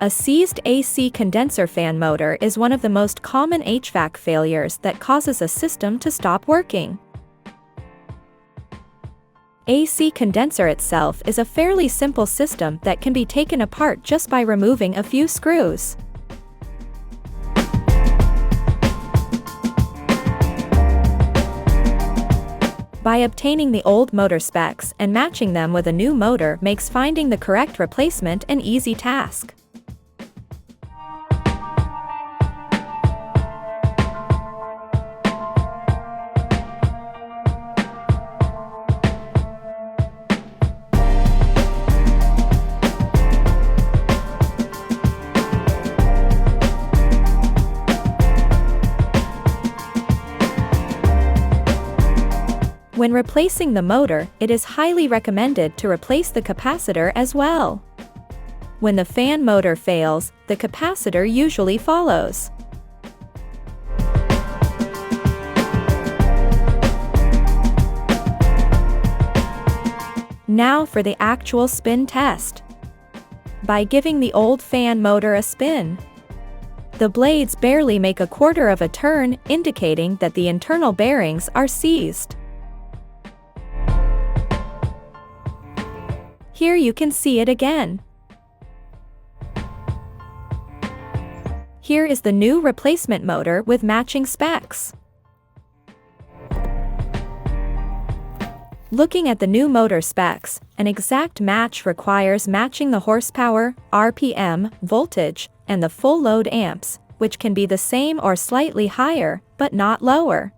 A seized AC condenser fan motor is one of the most common HVAC failures that causes a system to stop working. AC condenser itself is a fairly simple system that can be taken apart just by removing a few screws. By obtaining the old motor specs and matching them with a new motor makes finding the correct replacement an easy task. When replacing the motor, it is highly recommended to replace the capacitor as well. When the fan motor fails, the capacitor usually follows. Now for the actual spin test. By giving the old fan motor a spin, the blades barely make a quarter of a turn, indicating that the internal bearings are seized. Here you can see it again. Here is the new replacement motor with matching specs. Looking at the new motor specs, an exact match requires matching the horsepower, RPM, voltage, and the full load amps, which can be the same or slightly higher, but not lower.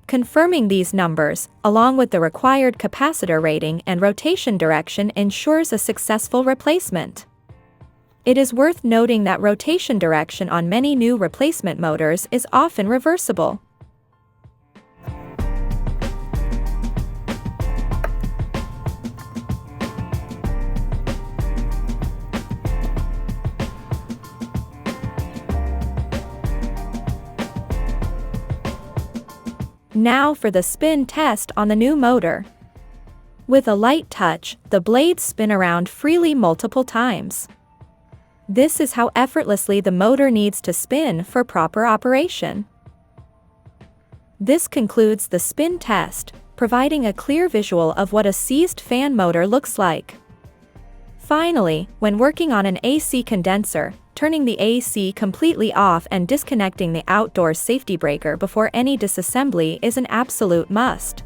Confirming these numbers, along with the required capacitor rating and rotation direction, ensures a successful replacement. It is worth noting that rotation direction on many new replacement motors is often reversible. Now for the spin test on the new motor. With a light touch, the blades spin around freely multiple times. This is how effortlessly the motor needs to spin for proper operation. This concludes the spin test, providing a clear visual of what a seized fan motor looks like. Finally, when working on an AC condenser, turning the AC completely off and disconnecting the outdoor safety breaker before any disassembly is an absolute must.